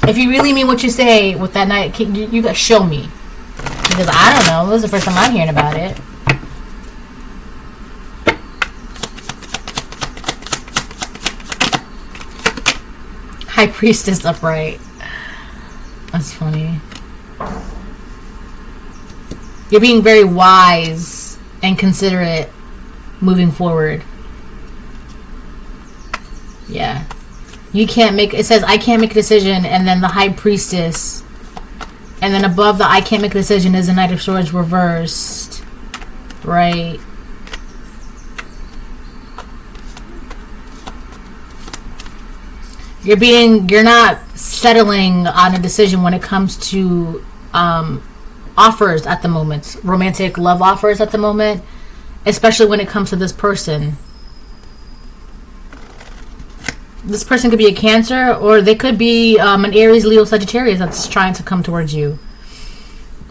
[SPEAKER 1] If you really mean what you say with that Knight, you got to show me. Because I don't know. This is the first time I'm hearing about it. High Priestess upright. That's funny. You're being very wise and considerate moving forward. Yeah. You can't make... It says, I can't make a decision, and then the High Priestess. And then above the I can't make a decision is the Knight of Swords reversed. Right. You're not settling on a decision when it comes to offers at the moment. Romantic love offers at the moment. Especially when it comes to this person. This person could be a Cancer, or they could be an Aries, Leo, Sagittarius that's trying to come towards you.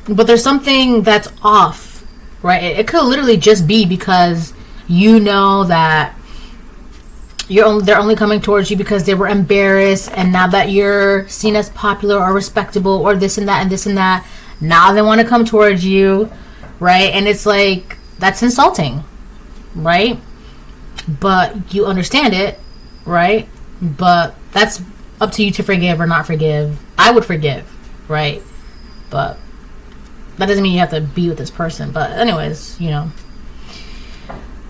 [SPEAKER 1] But there's something that's off, right? It could literally just be because you know that they're only coming towards you because they were embarrassed, and now that you're seen as popular or respectable or this and that and this and that, now they want to come towards you, right? And it's like, that's insulting, right? But you understand it, right? But that's up to you to forgive or not forgive. I would forgive, right? But that doesn't mean you have to be with this person. But anyways, you know.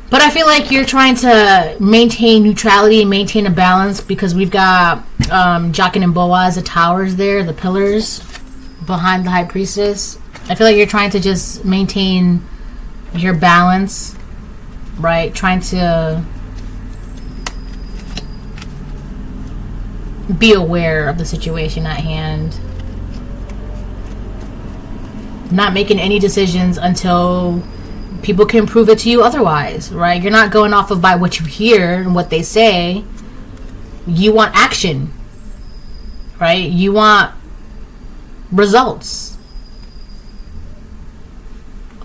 [SPEAKER 1] But I feel like you're trying to maintain neutrality, maintain a balance, because we've got Jachin and Boaz, the towers there, the pillars behind the High Priestess. I feel like you're trying to just maintain your balance, right? Trying to be aware of the situation at hand. Not making any decisions until people can prove it to you otherwise, right? You're not going off of by what you hear and what they say. You want action, right? You want results,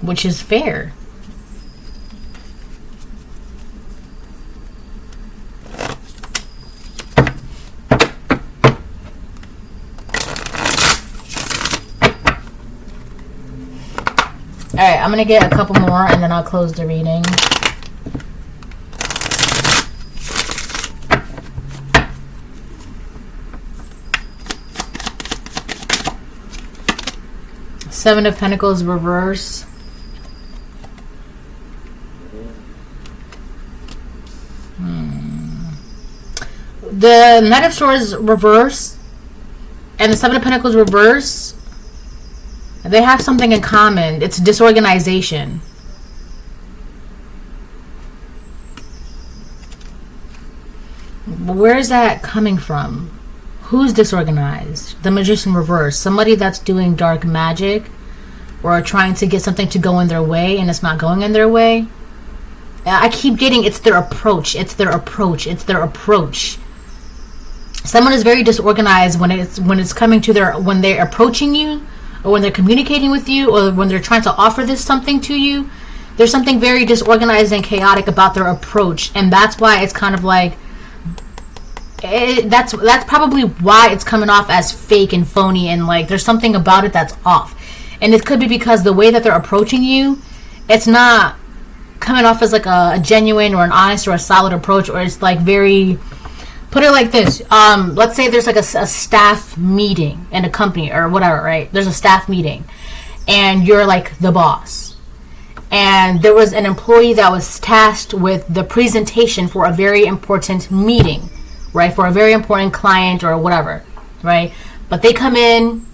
[SPEAKER 1] which is fair. Alright, I'm going to get a couple more and then I'll close the reading. Seven of Pentacles reverse. The Knight of Swords reverse and the Seven of Pentacles reverse, they have something in common. It's disorganization. Where is that coming from? Who's disorganized? The Magician reverse. Somebody that's doing dark magic or trying to get something to go in their way and it's not going in their way. I keep getting it's their approach. It's their approach. It's their approach. Someone is very disorganized when it's coming to when they're approaching you, or when they're communicating with you, or when they're trying to offer this something to you. There's something very disorganized and chaotic about their approach, and that's why it's kind of like that's probably why it's coming off as fake and phony, and like there's something about it that's off. And it could be because the way that they're approaching you, it's not coming off as like a genuine or an honest or a solid approach, or it's like very... Put it like this. Let's say there's like a staff meeting in a company or whatever, right? There's a staff meeting and you're like the boss. And there was an employee that was tasked with the presentation for a very important meeting, right? For a very important client or whatever, right? But they come in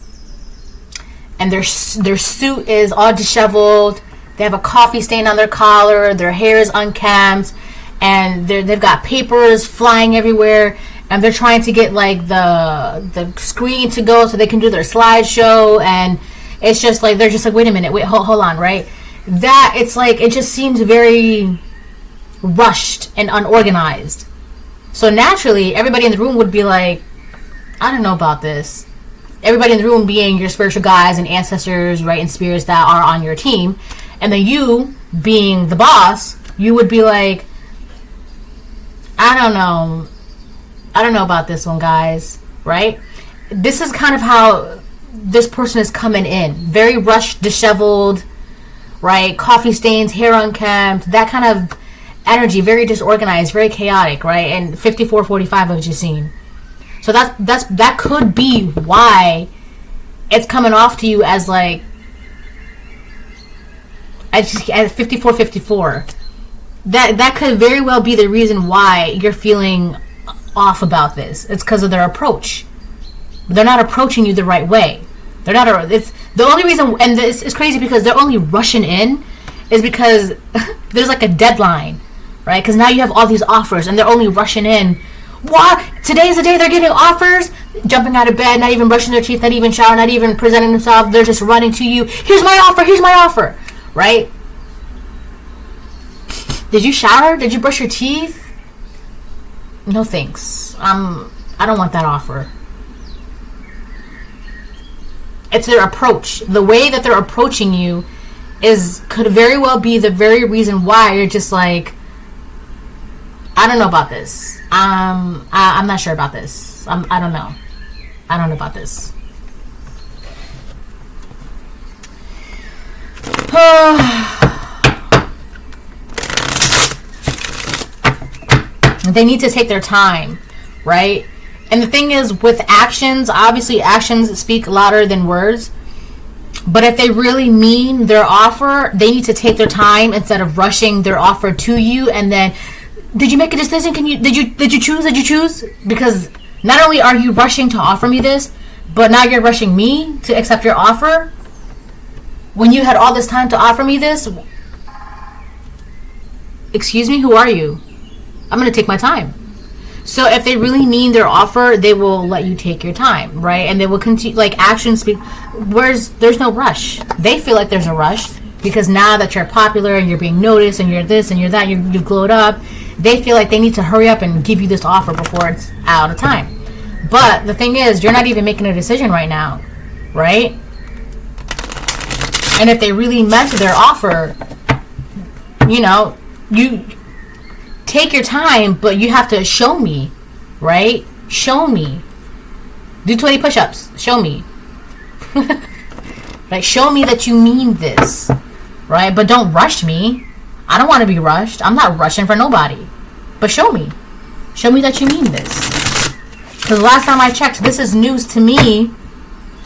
[SPEAKER 1] and their suit is all disheveled. They have a coffee stain on their collar. Their hair is unkempt. And they've got papers flying everywhere, and they're trying to get like the screen to go so they can do their slideshow, and it's just like they're just like, wait a minute, hold on, right? That it's like it just seems very rushed and unorganized. So naturally, everybody in the room would be like, I don't know about this. Everybody in the room being your spiritual guides and ancestors, right, and spirits that are on your team, and then you being the boss, you would be like, I don't know about this one, guys, right? This is kind of how this person is coming in. Very rushed, disheveled, right? Coffee stains, hair unkempt, that kind of energy, very disorganized, very chaotic, right? And 5445 I've just seen. So that could be why it's coming off to you as like at 54:54. That could very well be the reason why you're feeling off about this. It's because of their approach. They're not approaching you the right way. They're not. It's the only reason, and this is crazy because they're only rushing in, is because there's like a deadline, right? Because now you have all these offers, and they're only rushing in. What? Today's the day they're getting offers? Jumping out of bed, not even brushing their teeth, not even showering, not even presenting themselves. They're just running to you. Here's my offer. Here's my offer. Right? Did you shower? Did you brush your teeth? No thanks. I don't want that offer. It's their approach. The way that they're approaching you could very well be the very reason why you're just like, I don't know about this. I'm not sure about this. I don't know. I don't know about this. They need to take their time, right? And the thing is, with actions, obviously actions speak louder than words. But if they really mean their offer, they need to take their time instead of rushing their offer to you. And then, did you make a decision? Did you choose? Because not only are you rushing to offer me this, but now you're rushing me to accept your offer when you had all this time to offer me this. Excuse me, who are you? I'm going to take my time. So if they really mean their offer, they will let you take your time, right? And they will continue, like, actions speak. There's no rush. They feel like there's a rush because now that you're popular and you're being noticed and you're this and you're that, you've glowed up, they feel like they need to hurry up and give you this offer before it's out of time. But the thing is, you're not even making a decision right now, right? And if they really meant their offer, you take your time, but you have to show me, right? Show me. Do 20 push-ups. Show me. Right? Show me that you mean this, right? But don't rush me. I don't want to be rushed. I'm not rushing for nobody. But show me. Show me that you mean this. Because last time I checked, this is news to me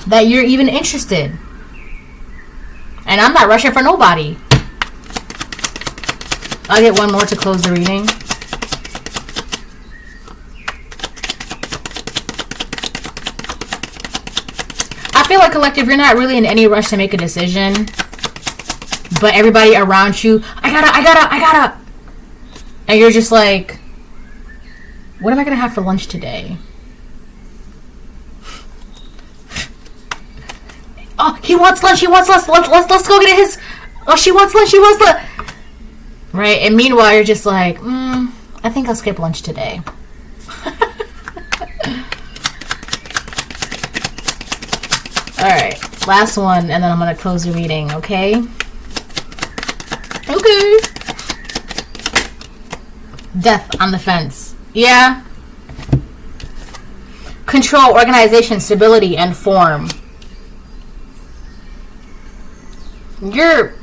[SPEAKER 1] that you're even interested. And I'm not rushing for nobody. I'll get one more to close the reading. I feel like, collective, you're not really in any rush to make a decision. But everybody around you, I gotta. And you're just like, what am I gonna have for lunch today? Oh, he wants lunch. Let's go get his. Oh, she wants lunch. Right? And meanwhile, you're just like, I think I'll skip lunch today. Alright, last one, and then I'm going to close the reading, okay? Okay. Death on the fence. Yeah. Control, organization, stability, and form.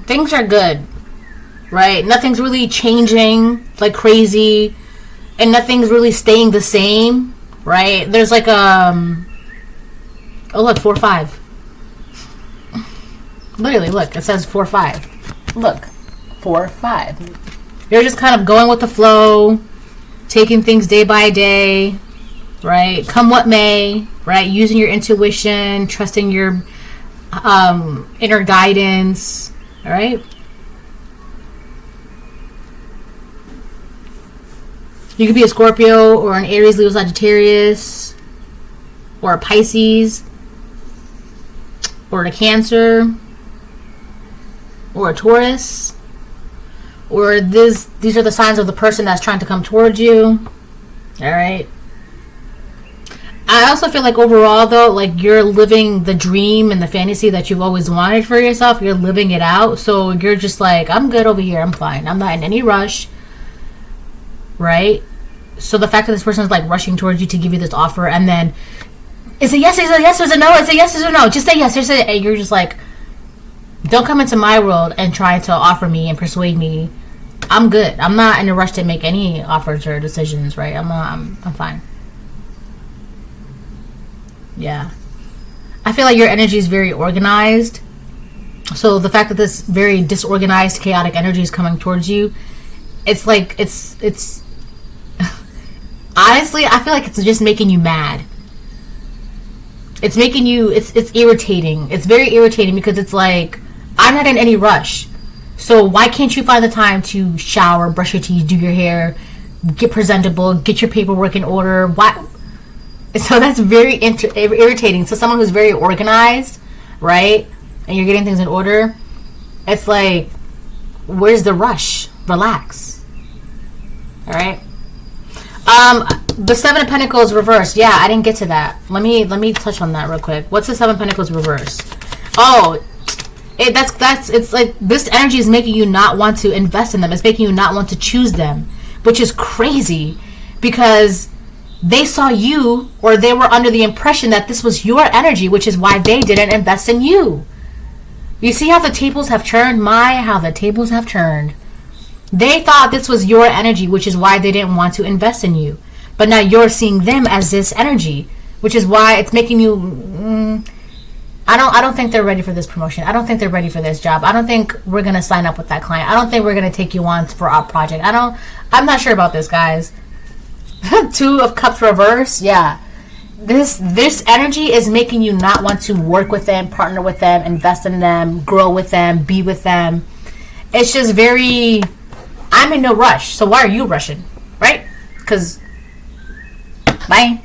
[SPEAKER 1] Things are good. Right? Nothing's really changing like crazy, and nothing's really staying the same, right? There's like oh look, 4-5. Literally, look, it says 4-5. Look, 4-5. You're just kind of going with the flow, taking things day by day, right? Come what may, right? Using your intuition, trusting your inner guidance, all right? You could be a Scorpio or an Aries, Leo, Sagittarius, or a Pisces, or a Cancer, or a Taurus, or these are the signs of the person that's trying to come towards you. All right. I also feel like overall, though, like you're living the dream and the fantasy that you've always wanted for yourself. You're living it out. So you're just like, I'm good over here. I'm fine. I'm not in any rush. Right? So the fact that this person is like rushing towards you to give you this offer, and then it's a yes, it's a yes, it's a no, it's a yes, it's a no. Just say yes, and you're just like, don't come into my world and try to offer me and persuade me. I'm good. I'm not in a rush to make any offers or decisions, right? I'm fine. Yeah. I feel like your energy is very organized, So the fact that this very disorganized, chaotic energy is coming towards you, it's like it's honestly, I feel like it's just making you mad. It's making you, it's irritating. It's very irritating because it's like, I'm not in any rush. So why can't you find the time to shower, brush your teeth, do your hair, get presentable, get your paperwork in order? Why? So that's very irritating. So someone who's very organized, right? And you're getting things in order, it's like, where's the rush? Relax. All right. The Seven of Pentacles reversed. Yeah, I didn't get to that. Let me touch on that real quick. What's the Seven of Pentacles reversed? Oh, it's like this energy is making you not want to invest in them. It's making you not want to choose them, which is crazy because they saw you, or they were under the impression that this was your energy, which is why they didn't invest in you. You see how the tables have turned? How the tables have turned. They thought this was your energy, which is why they didn't want to invest in you. But now you're seeing them as this energy, which is why it's making you... I don't think they're ready for this promotion. I don't think they're ready for this job. I don't think we're going to sign up with that client. I don't think we're going to take you on for our project. I'm not sure about this, guys. Two of Cups reverse. Yeah. This energy is making you not want to work with them, partner with them, invest in them, grow with them, be with them. It's just very... I'm in no rush. So why are you rushing? Right? Because... Bye.